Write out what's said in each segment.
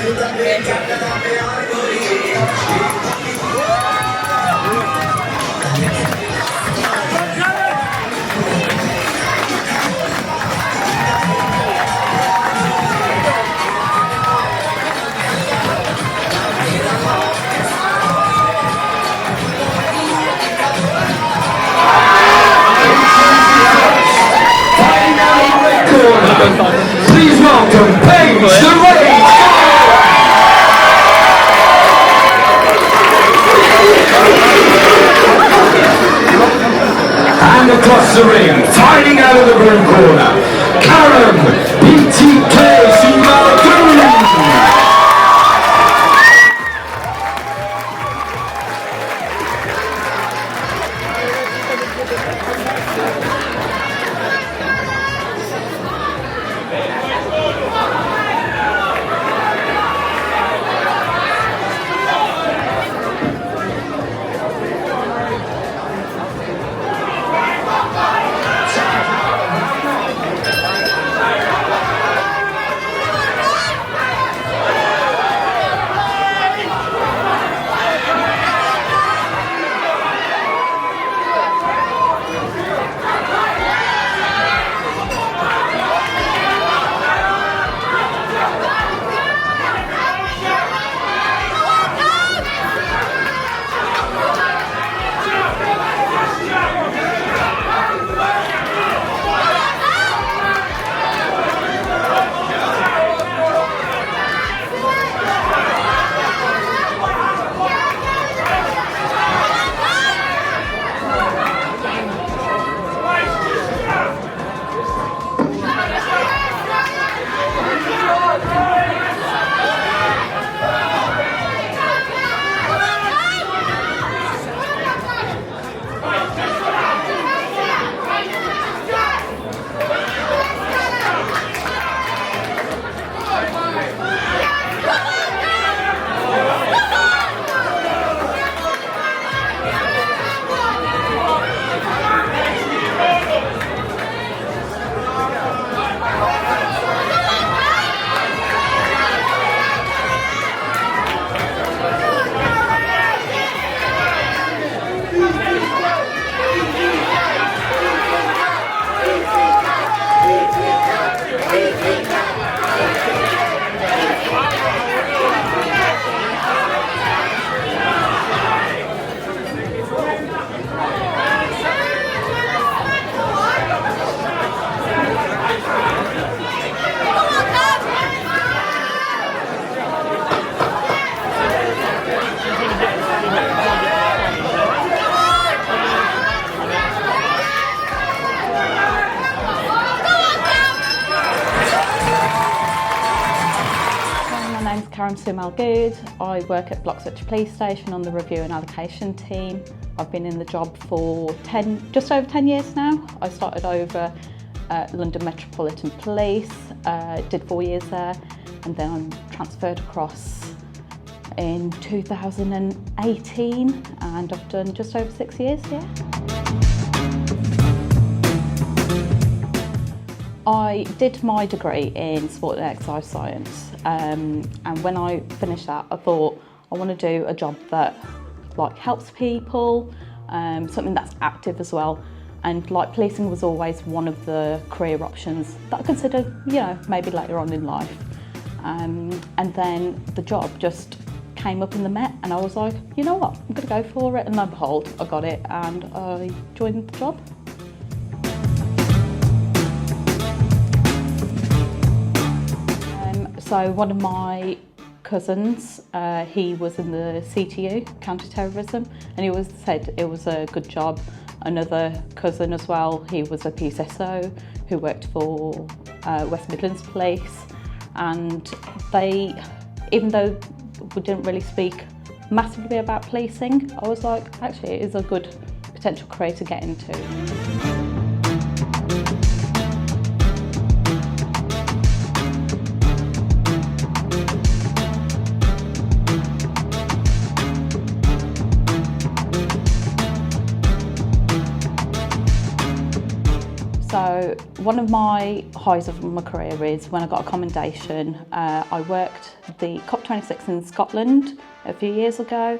Please welcome Paige the Rage! And across the ring, fighting out of the blue corner, Karam Soomal-Goode! Karam Soomal-Goode. I work at Bloxwich Police Station on the review and allocation team. I've been in the job for just over 10 years now. I started over at London Metropolitan Police, did 4 years there, and then I'm transferred across in 2018, and I've done just over 6 years here. I did my degree in sport and exercise science, and when I finished that, I thought I want to do a job that helps people, something that's active as well. And policing was always one of the career options that I considered, maybe later on in life. And then the job just came up in the Met, and I was like, you know what, I'm going to go for it. And lo and behold, I got it, and I joined the job. So one of my cousins, he was in the CTU, counter-terrorism, and he always said it was a good job. Another cousin as well, he was a PSSO who worked for West Midlands Police, and they, even though we didn't really speak massively about policing, I was like, actually it is a good potential career to get into. So So one of my highs of my career is when I got a commendation. I worked the COP26 in Scotland a few years ago,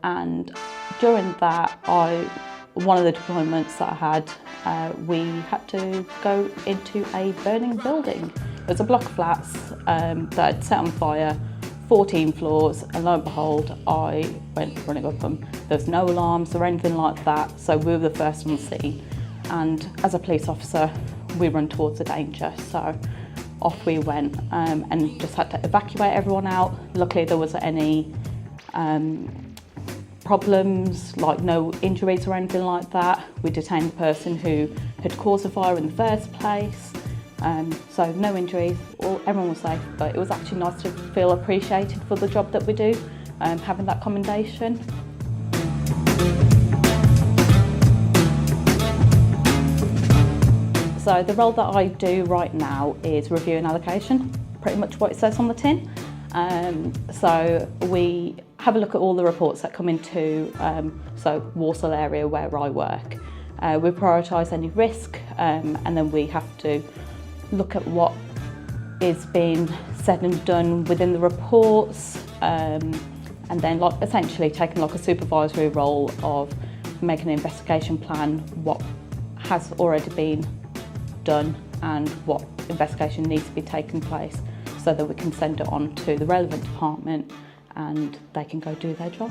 and during that, one of the deployments that I had, we had to go into a burning building. It was a block of flats that had set on fire, 14 floors, and lo and behold, I went running up them. There was no alarms or anything like that, so we were the first on scene. And as a police officer, we run towards the danger, so off we went and just had to evacuate everyone out. Luckily, there wasn't any problems, like no injuries or anything like that. We detained the person who had caused the fire in the first place. So no injuries, everyone was safe, but it was actually nice to feel appreciated for the job that we do, having that commendation. So the role that I do right now is review and allocation, pretty much what it says on the tin. So we have a look at all the reports that come into Walsall area where I work. We prioritise any risk, and then we have to look at what is being said and done within the reports, and then essentially taking a supervisory role of making an investigation plan, what has already been done and what investigation needs to be taking place, so that we can send it on to the relevant department and they can go do their job.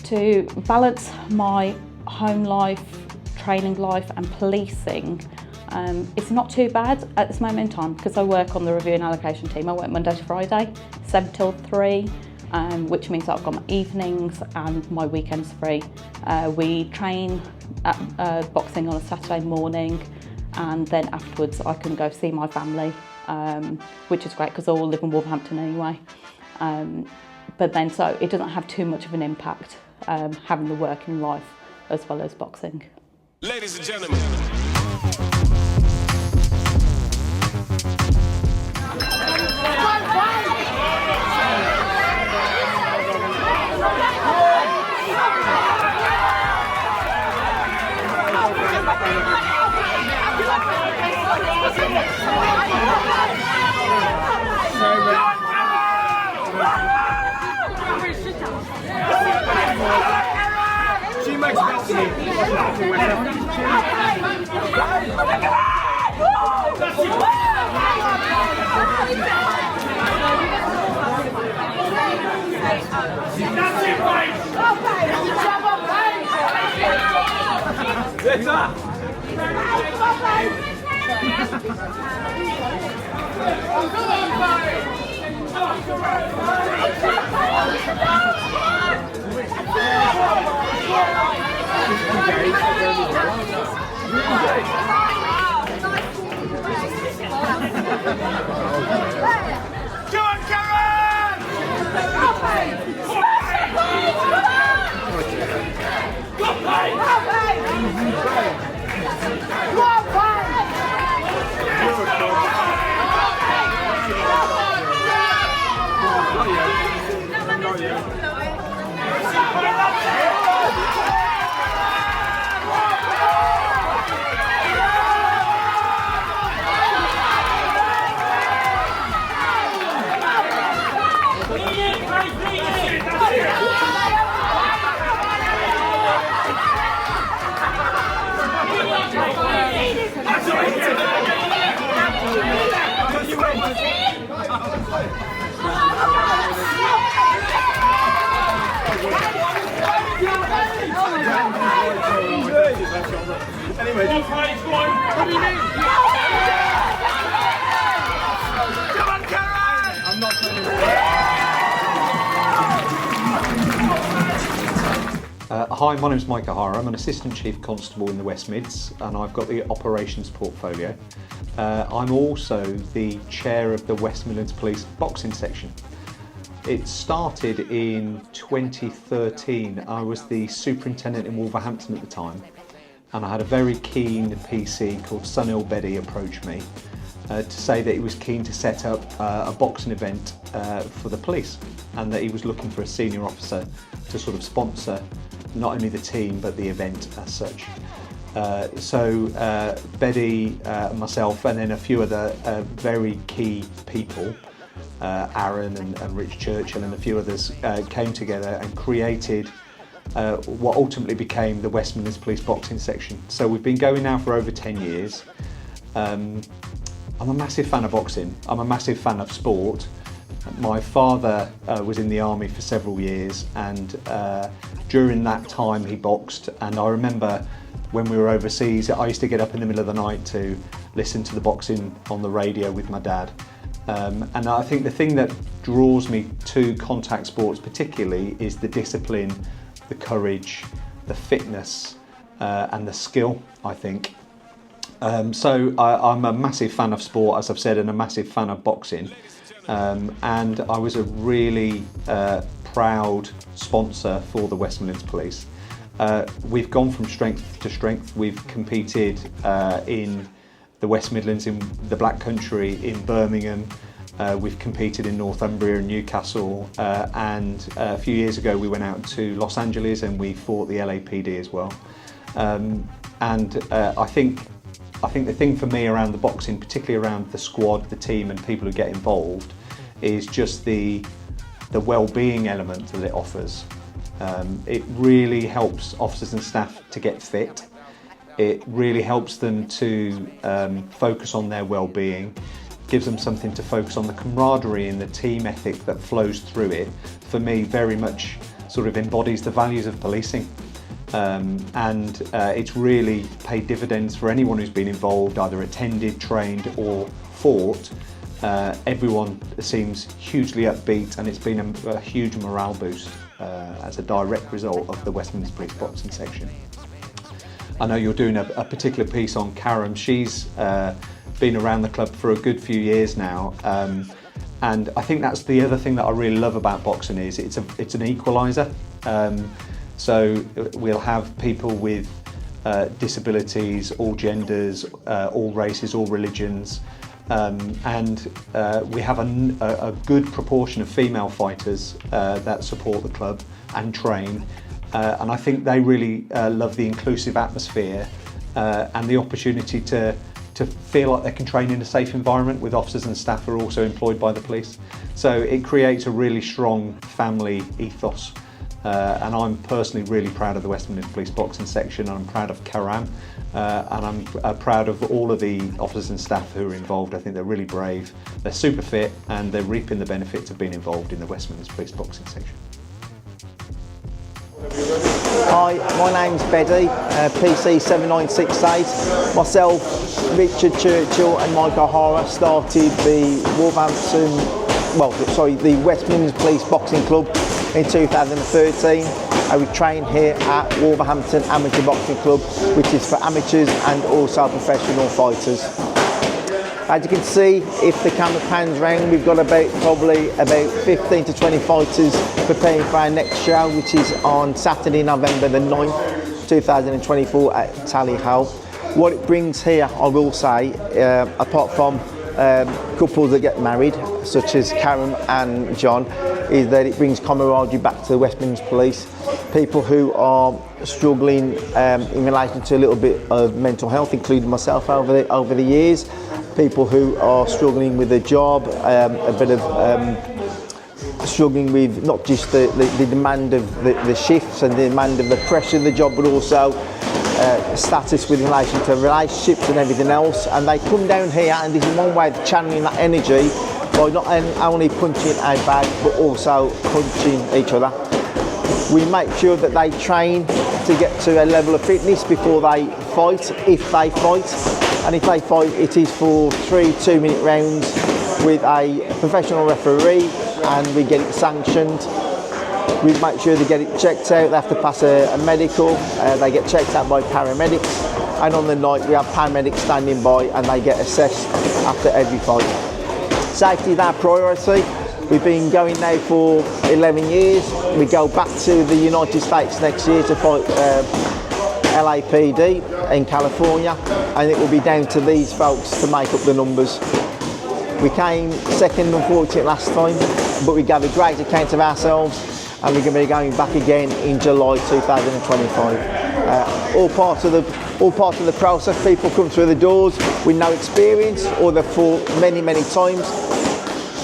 To balance my home life, training life and policing, it's not too bad at this moment in time because I work on the review and allocation team. I work Monday to Friday, 7 till 3, which means that I've got my evenings and my weekends free. We train at boxing on a Saturday morning, and then afterwards I can go see my family, which is great because I all live in Wolverhampton anyway. But then so it doesn't have too much of an impact having the working life as well as boxing. Ladies and gentlemen. She makes Go on, Karam! Anyway, What do you mean? Come on, Karam! I'm not telling you. Hi, my name's Mike O'Hara. I'm an Assistant Chief Constable in the West Mids, and I've got the operations portfolio. I'm also the chair of the West Midlands Police boxing section. It started in 2013. I was the superintendent in Wolverhampton at the time, and I had a very keen PC called Sunil Bedi approach me to say that he was keen to set up a boxing event for the police, and that he was looking for a senior officer to sort of sponsor not only the team but the event as such. So Bedi, myself, and then a few other very key people, Aaron and Rich Churchill and a few others, came together and created what ultimately became the West Midlands Police boxing section. So we've been going now for over 10 years. I'm a massive fan of boxing. I'm a massive fan of sport. My father was in the army for several years, and during that time he boxed, and I remember when we were overseas I used to get up in the middle of the night to listen to the boxing on the radio with my dad. And I think the thing that draws me to contact sports particularly is the discipline, the courage, the fitness and the skill, I think. So I'm a massive fan of sport, as I've said, and a massive fan of boxing. And I was a really proud sponsor for the West Midlands Police. We've gone from strength to strength. We've competed in the West Midlands, in the Black Country, in Birmingham. We've competed in Northumbria and Newcastle, and a few years ago we went out to Los Angeles and we fought the LAPD as well. I think the thing for me around the boxing, particularly around the squad, the team and people who get involved, is just the well-being element that it offers. It really helps officers and staff to get fit. It really helps them to focus on their well-being, gives them something to focus on. The camaraderie and the team ethic that flows through it, for me, very much sort of embodies the values of policing. It's really paid dividends for anyone who's been involved, either attended, trained or fought. Everyone seems hugely upbeat, and it's been a huge morale boost as a direct result of the West Midlands Police boxing section. I know you're doing a particular piece on Karam. She's been around the club for a good few years now, and I think that's the other thing that I really love about boxing is it's an equaliser. So we'll have people with disabilities, all genders, all races, all religions, and we have a good proportion of female fighters that support the club and train, and I think they really love the inclusive atmosphere and the opportunity to feel like they can train in a safe environment with officers and staff who are also employed by the police. So it creates a really strong family ethos. And I'm personally really proud of the West Midlands Police boxing section, and I'm proud of Karam, and I'm proud of all of the officers and staff who are involved. I think they're really brave, they're super fit, and they're reaping the benefits of being involved in the West Midlands Police boxing section. Hi, my name's Bedi, PC 7968. Myself, Richard Churchill and Mike O'Hara started the the West Midlands Police Boxing Club in 2013. I would train here at Wolverhampton Amateur Boxing Club, which is for amateurs and also professional fighters. As you can see, if the camera pans round, we've got probably about 15 to 20 fighters preparing for our next show, which is on Saturday, November the 9th, 2024 at Tally Hall. What it brings here, I will say, apart from couples that get married, such as Karam and John, is that it brings camaraderie back to the West Midlands Police. People who are struggling in relation to a little bit of mental health, including myself over the years. People who are struggling with a job, a bit of struggling with not just the demand of the shifts and the demand of the pressure of the job, but also status with relation to relationships and everything else. And they come down here, and this is one way of channeling that energy by not only punching a bag, but also punching each other. We make sure that they train to get to a level of fitness before they fight, if they fight. And if they fight, it is for 3 2-minute rounds with a professional referee, and we get it sanctioned. We make sure they get it checked out. They have to pass a medical. They get checked out by paramedics. And on the night, we have paramedics standing by, and they get assessed after every fight. Safety is our priority. We've been going now for 11 years. We go back to the United States next year to fight LAPD in California, and it will be down to these folks to make up the numbers. We came second, unfortunately, last time, but we gave a great account of ourselves, and we're going to be going back again in July 2025. All part of the process. People come through the doors with no experience, or they've fought many times.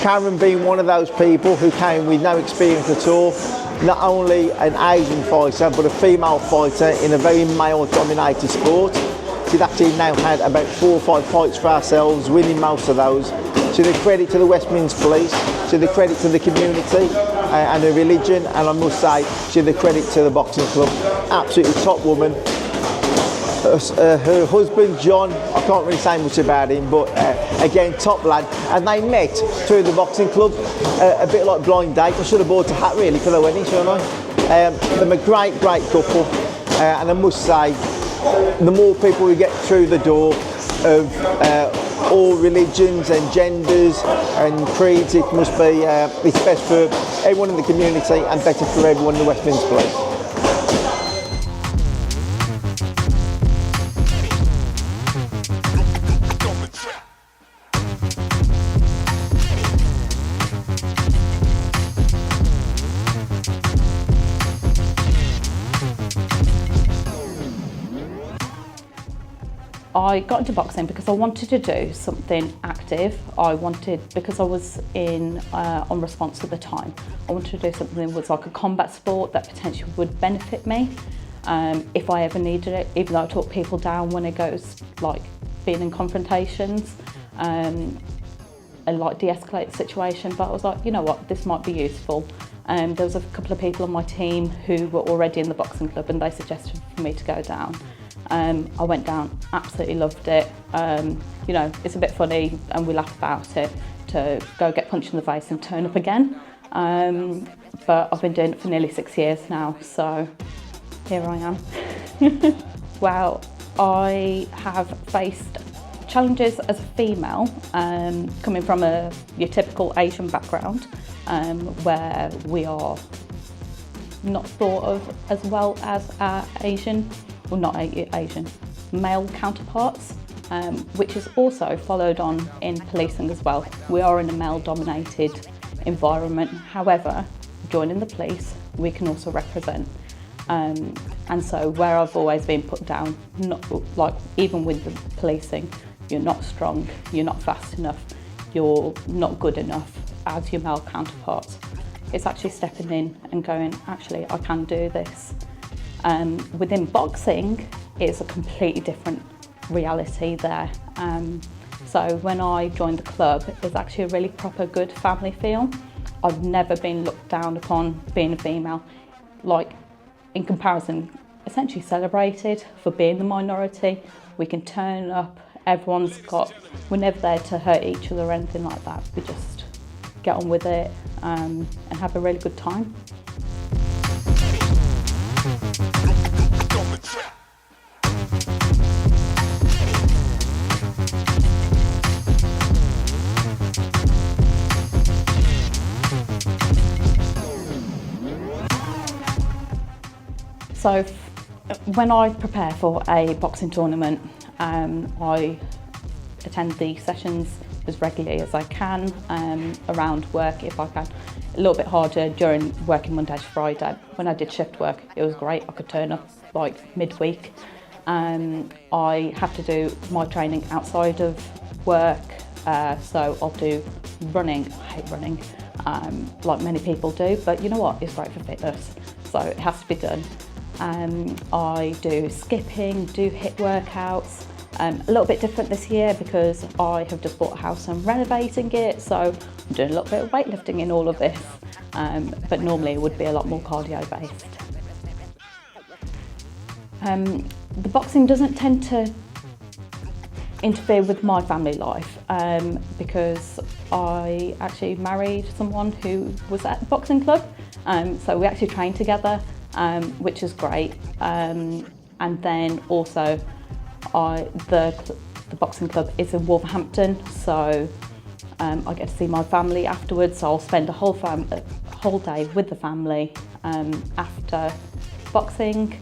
Karam being one of those people who came with no experience at all, not only an Asian fighter but a female fighter in a very male-dominated sport. She's actually now had about 4 or 5 fights for ourselves, winning most of those. To the credit to the West Midlands Police, to the credit to the community and the religion, and I must say, to the credit to the boxing club. Absolutely top woman. Her husband John, I can't really say much about him, but again, top lad. And they met through the boxing club, a bit like blind date. I should have bought a hat really for the wedding, shouldn't I? They're a great couple, and I must say, the more people we get through the door of all religions and genders and creeds, it must be, it's best for everyone in the community and better for everyone in the West Midlands Police. I got into boxing because I wanted to do something active. Because I was on response at the time, I wanted to do something that was like a combat sport that potentially would benefit me if I ever needed it, even though I talk people down when it goes like being in confrontations and like de-escalate the situation. But I was like, you know what, this might be useful. There was a couple of people on my team who were already in the boxing club and they suggested for me to go down. I went down, absolutely loved it. You know, it's a bit funny and we laugh about it, to go get punched in the face and turn up again. But I've been doing it for nearly 6 years now, so here I am. Well, I have faced challenges as a female, coming from your typical Asian background, where we are not thought of as well as our male counterparts, which is also followed on in policing as well. We are in a male-dominated environment. However, joining the police, we can also represent. And so where I've always been put down, not like even with the policing, you're not strong, you're not fast enough, you're not good enough as your male counterparts. It's actually stepping in and going, actually, I can do this. Within boxing, it's a completely different reality there. So when I joined the club, it's actually a really proper good family feel. I've never been looked down upon being a female. Like, in comparison, essentially celebrated for being the minority. We can turn up, we're never there to hurt each other or anything like that. We just get on with it and have a really good time. So when I prepare for a boxing tournament, I attend the sessions as regularly as I can, around work if I can. A little bit harder during working Monday to Friday. When I did shift work, it was great. I could turn up like midweek. I have to do my training outside of work, so I'll do running. I hate running, like many people do, but you know what? It's great for fitness, so it has to be done. I do skipping, do HIIT workouts. A little bit different this year because I have just bought a house and renovating it, so I'm doing a little bit of weightlifting in all of this, but normally it would be a lot more cardio based. The boxing doesn't tend to interfere with my family life because I actually married someone who was at the boxing club, so we actually trained together, which is great. And then also the boxing club is in Wolverhampton, so I get to see my family afterwards, so I'll spend a whole day with the family after boxing.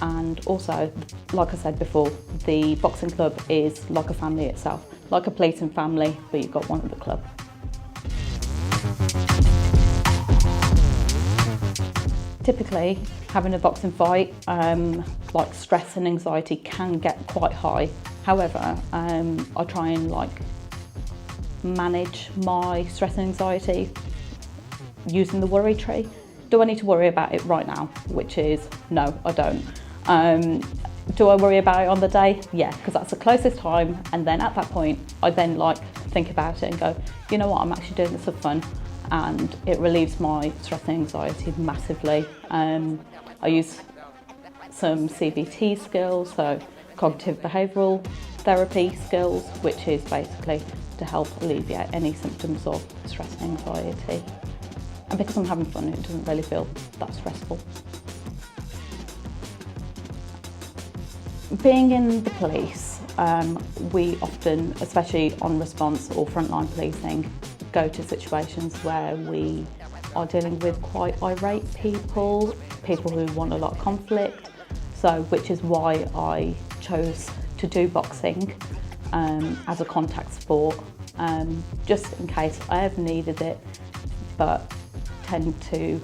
And also, like I said before, the boxing club is like a family itself, like a policing family, but you've got one at the club. Typically, having a boxing fight, like stress and anxiety can get quite high. However, I try and manage my stress and anxiety using the worry tree. Do I need to worry about it right now? Which is, no, I don't. Do I worry about it on the day? Yeah, because that's the closest time. And then at that point, I then think about it and go, you know what, I'm actually doing this for fun. And it relieves my stress and anxiety massively. I use some CBT skills, so cognitive behavioural therapy skills, which is basically to help alleviate any symptoms of stress and anxiety. And because I'm having fun, it doesn't really feel that stressful. Being in the police, we often, especially on response or frontline policing, go to situations where we are dealing with quite irate people who want a lot of conflict. So, which is why I chose to do boxing as a contact sport, just in case I ever needed it, but tend to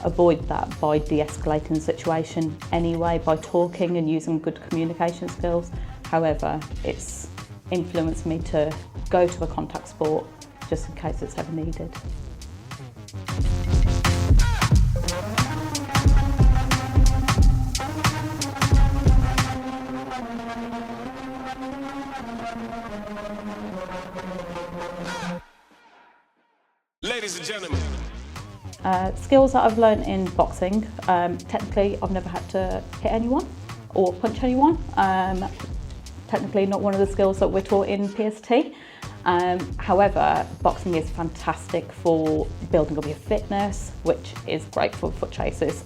avoid that by de-escalating the situation anyway, by talking and using good communication skills. However, it's influenced me to go to a contact sport just in case it's ever needed. Ladies and gentlemen. Skills that I've learned in boxing, technically I've never had to hit anyone or punch anyone. Technically not one of the skills that we're taught in PST. However, boxing is fantastic for building up your fitness, which is great for foot chases.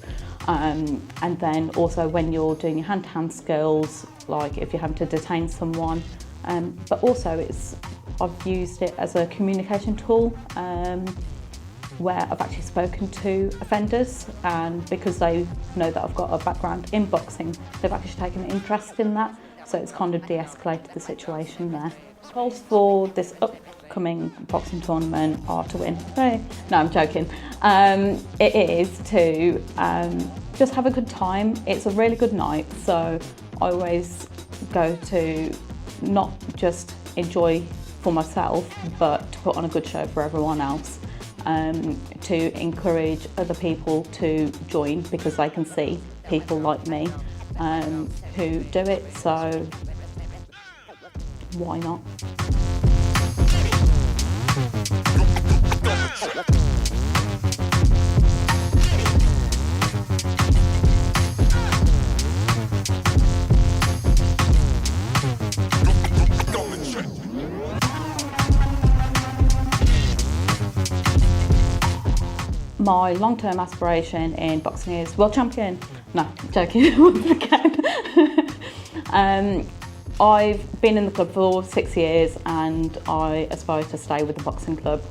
And then also when you're doing your hand-to-hand skills, like if you're having to detain someone, but also I've used it as a communication tool where I've actually spoken to offenders, and because they know that I've got a background in boxing, they've actually taken an interest in that, so it's kind of de-escalated the situation there. Goals for this upcoming boxing tournament are to win. No, I'm joking. It is to just have a good time. It's a really good night, so I always go to not just enjoy for myself, but to put on a good show for everyone else, to encourage other people to join because they can see people like me who do it, so why not? My long-term aspiration in boxing is world champion. No, joking, once again. I've been in the club for 6 years and I aspire to stay with the boxing club.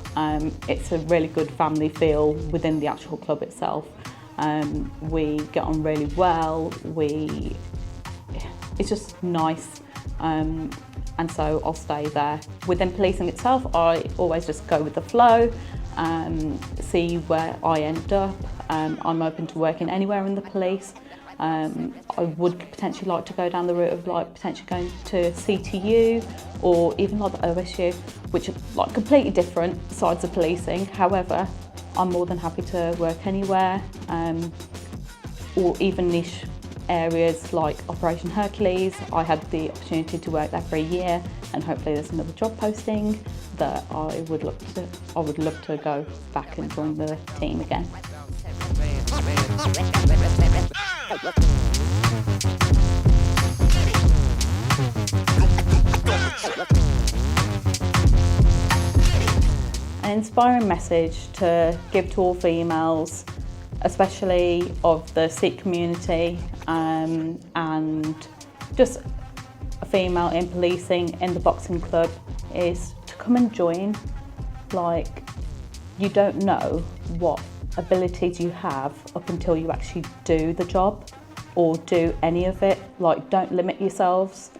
It's a really good family feel within the actual club itself. We get on really well, it's just nice, and so I'll stay there. Within policing itself, I always just go with the flow, see where I end up. I'm open to working anywhere in the police. I would potentially like to go down the route of potentially going to CTU or even the OSU, which are completely different sides of policing. However, I'm more than happy to work anywhere, or even niche areas like Operation Hercules. I had the opportunity to work there for a year, and hopefully there's another job posting that I would love to go back and join the team again. An inspiring message to give to all females, especially of the Sikh community, and just a female in policing in the boxing club, is to come and join. You don't know what abilities you have up until you actually do the job. or do any of it. Like, don't limit yourselves.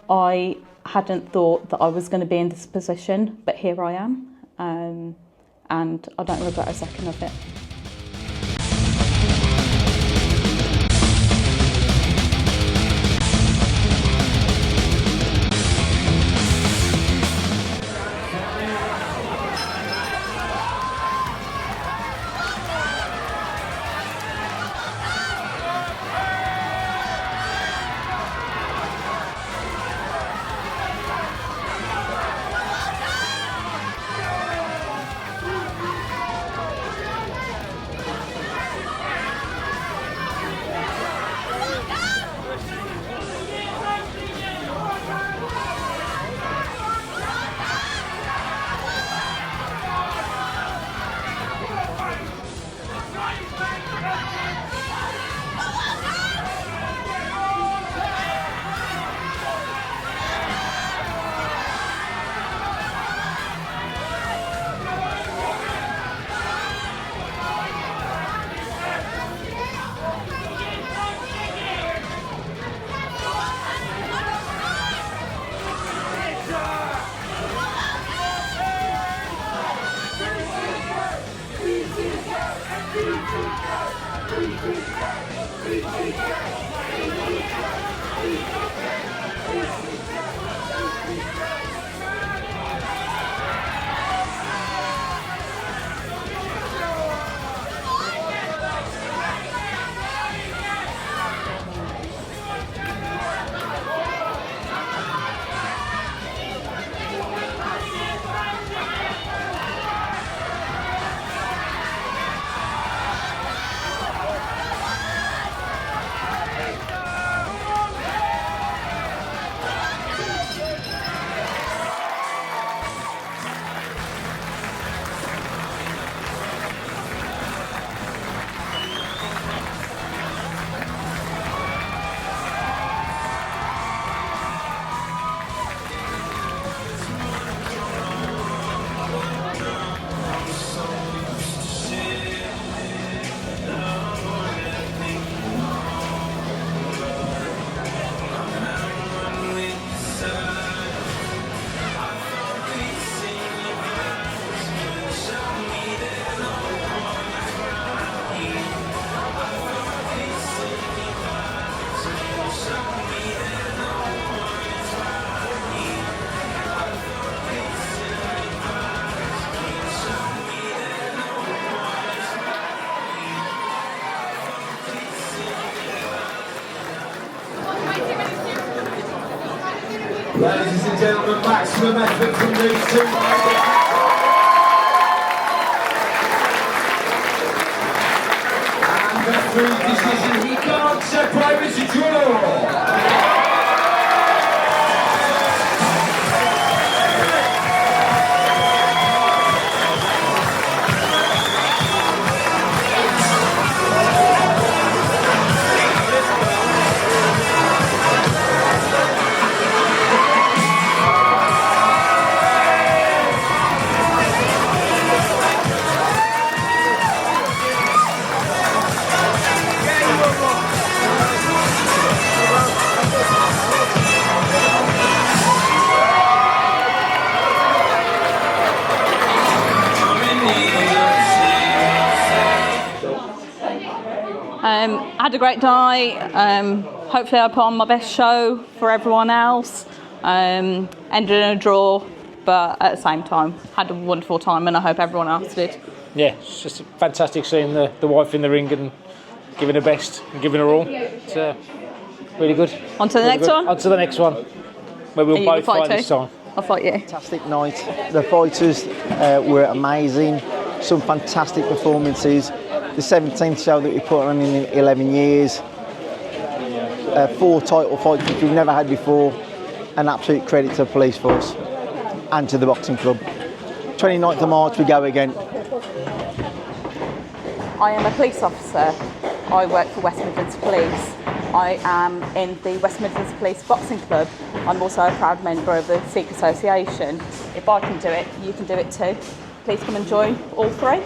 I hadn't thought that I was going to be in this position, but here I am, and I don't regret a second of it. Ladies and gentlemen, maximum effort from these two. And referee decision, he can't separate, it's a draw. Had a great night. Hopefully I put on my best show for everyone else. Ended in a draw, but at the same time had a wonderful time, and I hope everyone else did. Yeah, it's just fantastic seeing the wife in the ring and giving her best and giving her all. It's really good. On to the next one? On to the next one, where we'll both fight this time. I'll fight you. Fantastic night. The fighters were amazing. Some fantastic performances. The 17th show that we put on in 11 years. 4 title fights which we've never had before. An absolute credit to the police force and to the boxing club. 29th of March we go again. I am a police officer. I work for West Midlands Police. I am in the West Midlands Police Boxing Club. I'm also a proud member of the Sikh Association. If I can do it, you can do it too. Please come and join all 3.